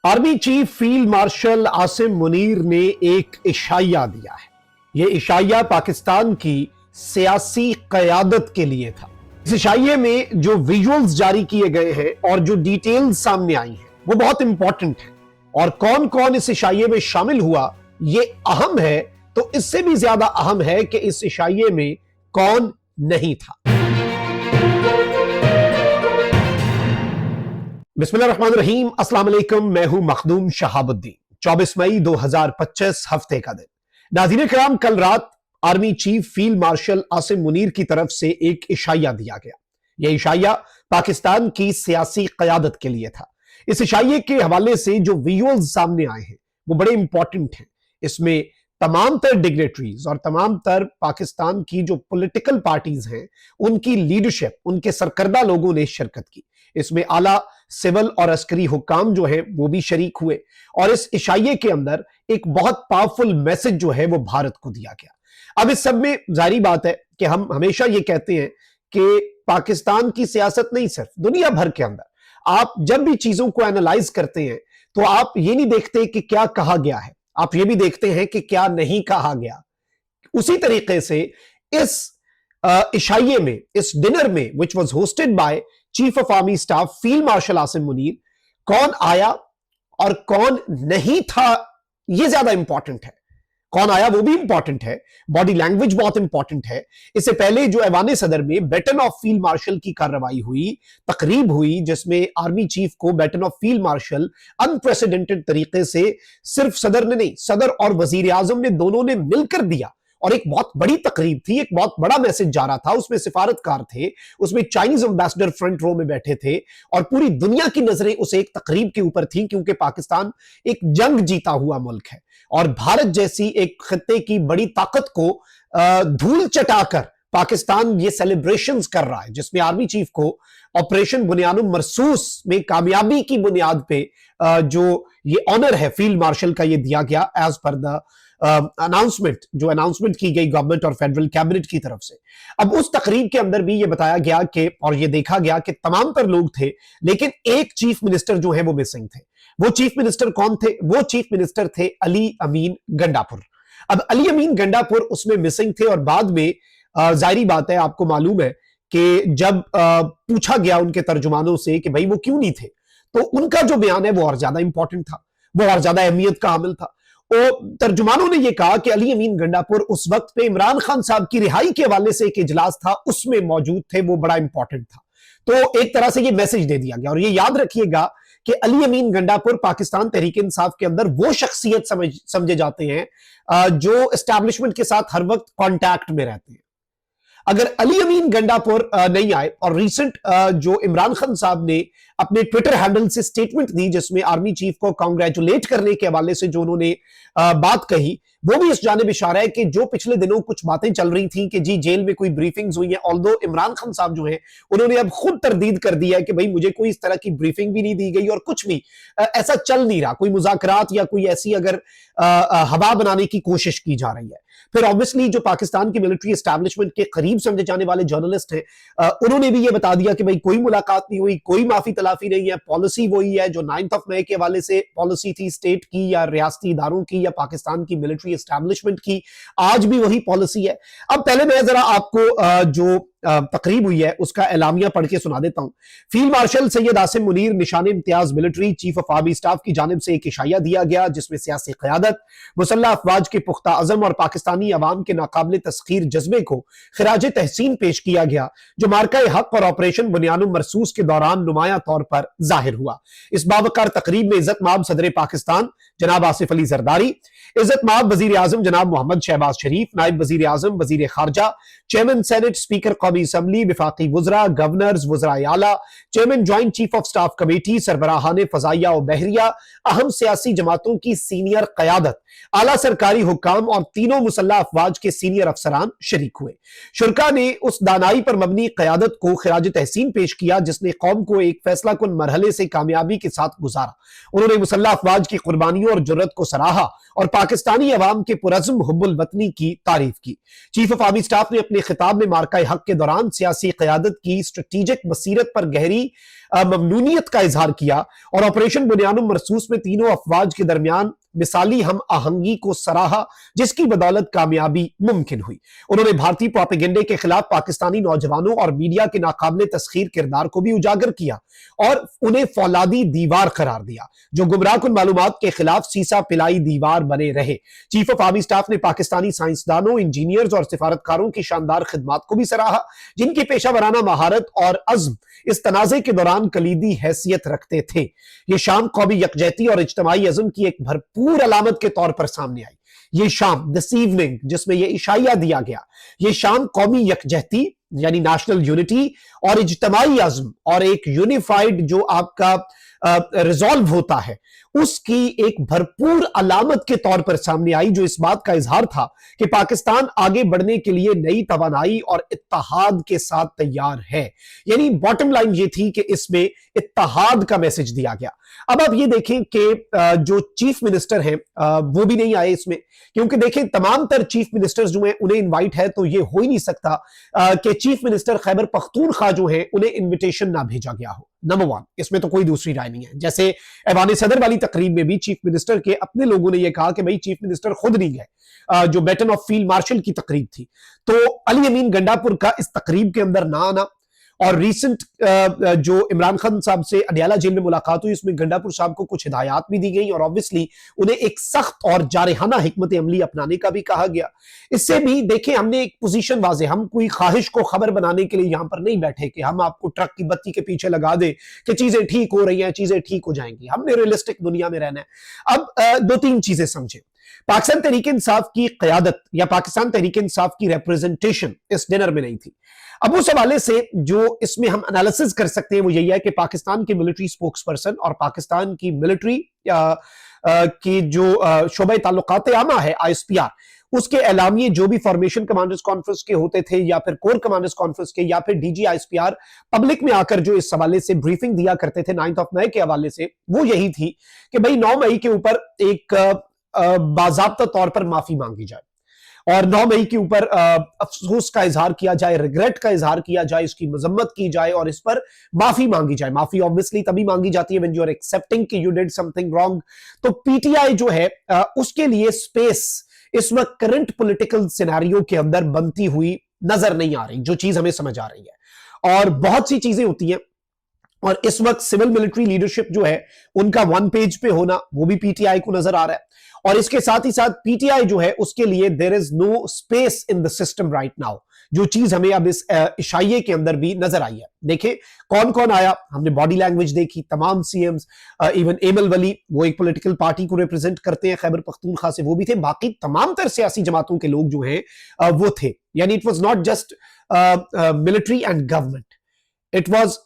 Army chief field marshal Asim Munir ने एक इशाया दिया है। यह इशाया पाकिस्तान की सियासी क़यादत के लिए था। इस इशाये में जो विजुअल्स जारी किए गए हैं और जो डिटेल्स सामने आई हैं वो बहुत इंपॉर्टेंट है, और कौन कौन इस इशाये में शामिल हुआ ये अहम है, तो इससे भी ज्यादा अहम है कि इस इशाये में कौन नहीं था। बिस्मिल्लाहिर्रहमानिर्रहीम, अस्सलाम वालेकुम। मैं हूं मखदूम शहाबुद्दीन। 24 मई 2025 हफ्ते का दिन। नाज़रीन किराम, कल रात army chief field marshal Asim Munir की तरफ से एक इशाया दिया गया। यह इशाया पाकिस्तान की सियासी क़यादत के लिए था। इस इशाये के हवाले से जो विजुअल्स सामने आए हैं वो बड़े इंपॉर्टेंट हैं। इसमें तमाम तर डिग्नेटरीज और तमाम तर पाकिस्तान की जो पॉलिटिकल पार्टीज हैं उनकी लीडरशिप, उनके सरकर्दा लोगों ने शिरकत की। इसमें आला सिविल और अस्करी हुक्काम जो है वो भी शरीक हुए, और इस इशाये के अंदर एक बहुत पावरफुल मैसेज जो है वो भारत को दिया गया। अब इस सब में जारी बात है कि हम हमेशा ये कहते हैं कि पाकिस्तान की सियासत नहीं, सिर्फ दुनिया भर के अंदर आप जब भी चीजों को एनालाइज करते हैं तो आप ये नहीं देखते कि क्या कहा गया है, आप ये भी देखते हैं कि क्या नहीं कहा गया। उसी तरीके से इस इशाये में, इस डिनर में which was hosted by chief of army staff field marshal Asim Munir, कौन आया और कौन नहीं था यह ज्यादा इंपॉर्टेंट है। कौन आया वो भी इंपॉर्टेंट है, बॉडी लैंग्वेज बहुत इंपॉर्टेंट है। इससे पहले जो ऐवान सदर में बैटन ऑफ फील्ड मार्शल की कार्रवाई हुई, तकरीब हुई, जिसमें आर्मी चीफ को baton of field marshal unprecedented तरीके से सिर्फ सदर ने नहीं, सदर और वजीर आजम ने दोनों ने मिलकर दिया, और एक बहुत बड़ी तकरीब थी, एक बहुत बड़ा मैसेज जा रहा था। उसमें सिफारतकार थे, उसमें चाइनीज एम्बेसडर फ्रंट रो में बैठे थे, और पूरी दुनिया की नजरें उस एक तकरीब के ऊपर थी, क्योंकि पाकिस्तान एक जंग जीता हुआ मुल्क है और भारत जैसी एक खत्ते की बड़ी ताकत को धूल चटाकर पाकिस्तान ये सेलिब्रेशंस कर रहा है, जिसमें आर्मी चीफ को ऑपरेशन बुनियानुम मरसूस में कामयाबी की बुनियाद पे जो ये ऑनर है फील्ड मार्शल का, ये दिया गया एज पर द अनाउंसमेंट, जो अनाउंसमेंट की गई गवर्नमेंट और फेडरल कैबिनेट की तरफ से। अब उस तकरीब के अंदर भी ये बताया गया कि, और ये देखा गया कि तमाम तर लोग थे, लेकिन एक चीफ मिनिस्टर जो है वो मिसिंग थे। वो चीफ मिनिस्टर कौन थे? वो चीफ मिनिस्टर थे अली अमीन गंडापुर। अब अली अमीन गंडापुर उसमें मिसिंग थे, और बाद में जाहिर बात है, आपको मालूम है कि जब पूछा गया उनके तर्जुमानों से कि भाई वो क्यों नहीं थे, तो उनका जो बयान है वो और ज्यादा इंपॉर्टेंट था, वो और ज्यादा अहमियत का हामिल था। तर्जुमानों ने यह कहा कि अली अमीन गंडापुर उस वक्त पे इमरान खान साहब की रिहाई के हवाले से एक इजलास था, उसमें मौजूद थे, वो बड़ा इंपॉर्टेंट था। तो एक तरह से यह मैसेज दे दिया गया। और ये याद रखिएगा कि अली अमीन गंडापुर पाकिस्तान तहरीक इंसाफ के अंदर वो शख्सियत समझे जाते हैं जो एस्टैब्लिशमेंट के साथ हर वक्त कांटेक्ट में रहते हैं। अगर अली अमीन गंडापुर नहीं आए, और रिसेंट जो इमरान खान साहब ने अपने ट्विटर हैंडल से स्टेटमेंट दी जिसमें आर्मी चीफ को कांग्रेचुलेट करने के हवाले से जो उन्होंने बात कही, वो भी इस जानिब इशारा है कि जो पिछले दिनों कुछ बातें चल रही थी कि जी जेल में कोई ब्रीफिंग्स हुई है, ऑल्दो इमरान खान साहब जो हैं उन्होंने अब खुद तरदीद कर दिया है कि भाई मुझे कोई इस तरह की ब्रीफिंग भी नहीं दी गई और कुछ भी ऐसा चल नहीं रहा, कोई मुज़ाकरात या कोई ऐसी अगर हवा बनाने की कोशिश की जा रही है। फिर ऑब्वियसली जो पाकिस्तान की मिलिट्री एस्टैब्लिशमेंट के करीब समझे जाने वाले जर्नलिस्ट हैं उन्होंने भी ये बता दिया कि भाई कोई मुलाकात नहीं हुई, कोई माफी तलाफी नहीं है, पॉलिसी वही है जो 9 मई के हवाले से पॉलिसी थी स्टेट की या रियासती इदारों की या पाकिस्तान की मिलिट्री एस्टैब्लिशमेंट की, आज भी वही पॉलिसी है। अब पहले मैं जरा आपको जो तकरीब हुई है उसका एलामिया पढ़ के सुना देता हूं। फील्ड मार्शल सैयद आसिम मुनीर निशान Imtiaz military chief of army staff की जानिब से एक इशाया दिया गया जिसमें सियासी क़यादत, मुसल्लह अफवाज के पुख्ता अज़म और पाकिस्तानी अवाम के नाकाबिल तस्खीर जज्बे को खिराज तहसीन पेश किया गया, जो मार्का हक और ऑपरेशन बुनियानुम मरसूस के दौरान नुमाया तौर पर जाहिर हुआ। इस बावकार तकरीब में इज्जत माब सदर पाकिस्तान जनाब आसिफ अली जरदारी, इज्जत माब वजीर आजम जनाब मोहम्मद शहबाज शरीफ, नायब वजीर आजम, वजीर खारजा, चेयरमैन सेनेट, स्पीकर कौमी असम्बली, विफाकी वुज़रा, गवर्नर्स, वुज़राए आला, chairman joint chief of staff committee, सरबराहान फजाइया और बहरिया, अहम सियासी जमातों की सीनियर क़यादत, आला सरकारी हुक्काम और तीनों मुसल्लह अफवाज के सीनियर अफसरान शरीक हुए। शुरका ने उस दानाई पर मबनी क़यादत को खिराज तहसीन पेश किया जिसने कौम को एक फैसला कुन मरहले से कामयाबी के साथ गुजारा। उन्होंने मुसल्लह अफवाज की कुर्बानियों और जुर्रत को सराहा और पाकिस्तानी अवाम के पुरज़्म हुब्बुल वतनी की तारीफ की। चीफ ऑफ आर्मी स्टाफ ने अपने खिताब में मार्का हक के दौरान सियासी क़यादत की स्ट्रेटेजिक बसीरत पर गहरी ममनूनियत का इजहार किया और ऑपरेशन बुनियानुम मरसूस में तीनों अफवाज के दरमियान मिसाली हम आहंगी को सराहा, जिसकी बदौलत कामयाबी मुमकिन हुई। उन्होंने भारतीय प्रोपेगेंडे के खिलाफ पाकिस्तानी नौजवानों और मीडिया के नाकाबिले तस्खीर किरदार को भी उजागर किया और उन्हें फौलादी दीवार करार दिया, जो गुमराहकुन मालूमात के खिलाफ सीसा पिलाई दीवार बने रहे। चीफ ऑफ आर्मी स्टाफ ने पाकिस्तानी साइंसदानों, इंजीनियर्स और सिफारतकारों की शानदार खिदमात को भी सराहा, जिनकी पेशा वराना महारत और अज़्म इस तनाज़े के दौरान कलीदी हैसियत रखते थे। ये शाम कौमी यकजहती और इज्तिमाई अज़्म की एक भरपूर अलामत के तौर पर सामने आई। ये शाम, दिस इवनिंग, जिसमें ये इशाया दिया गया, ये शाम कौमी यकजहती यानी नेशनल यूनिटी और इज्तिमाई अज़्म और एक यूनिफाइड जो आपका रिजॉल्व होता है, उसकी एक भरपूर अलामत के तौर पर सामने आई, जो इस बात का इजहार था कि पाकिस्तान आगे बढ़ने के लिए नई तवानाई और इत्तेहाद के साथ तैयार है। यानी बॉटम लाइन ये थी कि इसमें इत्तेहाद का मैसेज दिया गया। अब आप ये देखें कि जो चीफ मिनिस्टर हैं वो भी नहीं आए इसमें, क्योंकि देखें तमाम तर चीफ मिनिस्टर्स जो हैं उन्हें इनवाइट है, तो ये हो ही नहीं सकता कि चीफ मिनिस्टर खैबर पख्तूनख्वा जो है उन्हें इन्विटेशन ना भेजा गया हो। नंबर वन, इसमें तो कोई दूसरी राय नहीं है। जैसे ऐवान सदर वाली तकरीब में भी चीफ मिनिस्टर के अपने लोगों ने यह कहा कि भाई चीफ मिनिस्टर खुद नहीं गए, जो बैटन ऑफ फील्ड मार्शल की तकरीब थी, तो अली अमीन गंडापुर का इस तकरीब के अंदर ना आना और रिसेंट जो इमरान खान साहब से अडियाला जेल में मुलाकात हुई, इसमें गंडापुर साहब को कुछ हिदायत भी दी गई और ऑब्वियसली उन्हें एक सख्त और जारहाना हिकमत अमली अपनाने का भी कहा गया। इससे भी देखें, हमने एक पोजीशन वाजे, हम कोई ख्वाहिश को खबर बनाने के लिए यहां पर नहीं बैठे कि हम आपको ट्रक की बत्ती के पीछे लगा दे कि चीजें ठीक हो रही हैं, चीजें ठीक हो जाएंगी। हमने रियलिस्टिक दुनिया में रहना है। अब दो तीन चीजें समझे। पाकिस्तान तहरीक इंसाफ की क़यादत या पाकिस्तान तहरीक इंसाफ की रिप्रेजेंटेशन इस डिनर में नहीं थी। अब उस हवाले से जो इसमें हम एनालिसिस कर सकते हैं वो यही है कि पाकिस्तान की मिलिट्री स्पोक्स पर्सन और पाकिस्तान की मिलिट्री की जो शोबे ताल्लुकात आमा है ISPR, उसके एलामिये जो भी फॉर्मेशन कमांडर्स कॉन्फ्रेंस के होते थे या फिर कोर कमांडर्स कॉन्फ्रेंस के या फिर DG ISPR पब्लिक में आकर जो इस हवाले से ब्रीफिंग दिया करते थे 9 मई के हवाले से, वो यही थी कि भाई 9 मई के ऊपर एक बाज़ाब्ता तौर पर माफी मांगी जाए और 9 मई के ऊपर अफसोस का इजहार किया जाए, रिग्रेट का इजहार किया जाए, इसकी मजम्मत की जाए और इस पर माफी मांगी जाए। माफी ऑब्वियसली तभी मांगी जाती है व्हेन यू आर एक्सेप्टिंग कि यू डिड समथिंग रॉन्ग। तो PTI जो है उसके लिए स्पेस इस वक्त करंट पॉलिटिकल सिनेरियो के अंदर बनती हुई नजर नहीं आ रही, जो चीज हमें समझ आ रही है। और बहुत सी चीजें होती हैं और इस वक्त सिविल मिलिट्री लीडरशिप जो है उनका वन पेज पे होना वो भी PTI को नजर आ रहा है और इसके साथ ही साथ PTI जो है उसके लिए there is no space in the system right now, जो चीज हमें अब इस इशाये के अंदर भी नजर आई है। देखिए कौन कौन आया, हमने बॉडी लैंग्वेज देखी, तमाम CMs, इवन एमल वली, वो एक पॉलिटिकल पार्टी को रिप्रेजेंट करते हैं खैबर पख्तूनख्वा से, वो भी थे। बाकी तमाम तर सियासी जमातों के लोग जो हैं वो थे। यानी it was not just military and government, it was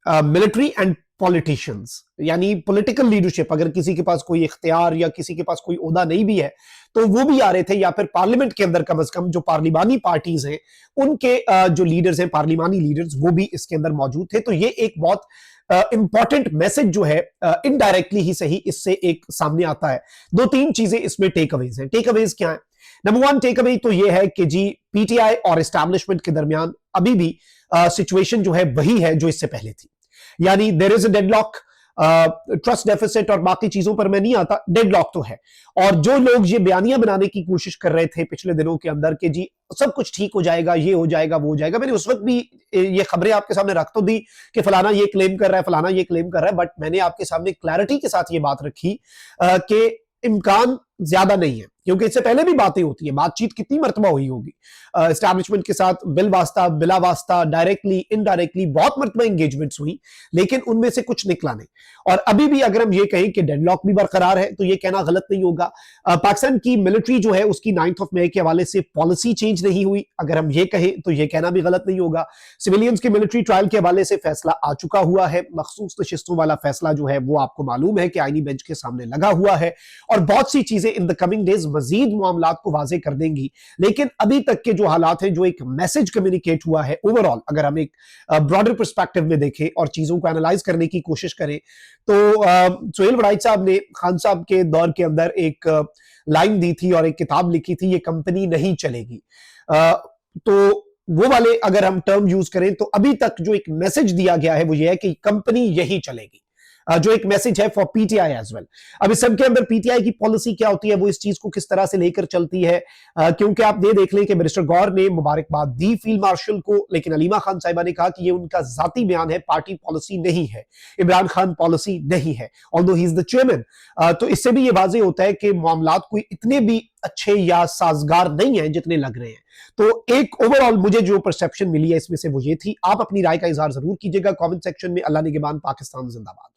military and politicians, यानी पॉलिटिकल लीडरशिप। अगर किसी के पास कोई इख्तियार या किसी के पास कोई ओहदा नहीं भी है तो वो भी आ रहे थे, या फिर पार्लियामेंट के अंदर कम से कम जो पार्लिमानी पार्टीज हैं उनके जो लीडर्स हैं, पार्लिमानी लीडर्स, वो भी इसके अंदर मौजूद थे। तो ये एक बहुत इंपॉर्टेंट मैसेज जो है इनडायरेक्टली ही सही इससे एक सामने आता है। दो तीन चीजें इसमें टेक अवेज हैं। टेक अवेज क्या है? नंबर वन टेक अवे तो ये है कि जी PTI और एस्टैब्लिशमेंट के दरमियान अभी भी सिचुएशन जो है वही है जो इससे पहले थी। यानी there is a deadlock, trust deficit और बाकी चीजों पर मैं नहीं आता, डेडलॉक तो है। और जो लोग ये बयानियां बनाने की कोशिश कर रहे थे पिछले दिनों के अंदर कि जी सब कुछ ठीक हो जाएगा, ये हो जाएगा, वो हो जाएगा, मैंने उस वक्त भी ये खबरें आपके सामने रख तो दी कि फलाना ये क्लेम कर रहा है, फलाना ये क्लेम कर रहा है, बट मैंने आपके सामने क्लैरिटी के साथ ये बात रखी कि इम्कान ज्यादा नहीं है, क्योंकि इससे पहले भी बातें होती है, बातचीत कितनी मरतबा हुई होगी एस्टैब्लिशमेंट के साथ, बिल वास्ता बिला वास्ता, डायरेक्टली इनडायरेक्टली बहुत मरतबा एंगेजमेंट्स हुई, लेकिन उनमें से कुछ निकला नहीं। और अभी भी अगर हम ये कहें कि डेडलॉक भी बरकरार है तो ये कहना गलत नहीं होगा। पाकिस्तान की मिलिट्री जो है उसकी 9 मई के हवाले से पॉलिसी चेंज नहीं हुई, अगर हम ये कहें तो ये कहना भी गलत नहीं होगा। सिविलियंस के मिलिट्री ट्रायल के हवाले से फैसला आ चुका हुआ है, मखसूस नशिस्तों वाला फैसला जो है वो आपको मालूम है कि आईनी बेंच के सामने लगा हुआ है और बहुत सी चीजें इन द कमिंग डेज मजीद मामलात को वाजे कर देंगी। लेकिन अभी तक के जो हालात हैं, जो एक मैसेज कम्युनिकेट हुआ है ओवरऑल, अगर हम एक ब्रॉडर पर्सपेक्टिव में देखें और चीजों को एनालाइज करने की कोशिश करें तो सुहेल वड़ाइच साहब ने खान साहब के दौर के अंदर एक लाइन दी थी और एक किताब लिखी थी, ये कंपनी नहीं चलेगी। तो वो वाले अगर हम टर्म यूज करें तो अभी तक जो एक मैसेज दिया गया है वो ये है कि कंपनी यही चलेगी, जो एक मैसेज है फॉर पीटीआई एज वेल। अब इस सबके अंदर पीटीआई की पॉलिसी क्या होती है, वो इस चीज को किस तरह से लेकर चलती है, क्योंकि आप ये देख लें कि बैरिस्टर गौर ने मुबारकबाद दी फील्ड मार्शल को, लेकिन अलीमा खान साहिबा ने कहा कि ये उनका जाती बयान है, पार्टी पॉलिसी नहीं है, इमरान खान पॉलिसी नहीं है, although he is the chairman. तो इससे भी ये वाजे होता है कि मामलात कोई इतने भी अच्छे या साजगार नहीं है जितने लग रहे हैं। तो एक ओवरऑल मुझे जो परसेप्शन मिली है इसमें से वो ये थी। आप अपनी राय का इजहार जरूर कीजिएगा कमेंट सेक्शन में। अल्लाह निगहबान, पाकिस्तान जिंदाबाद।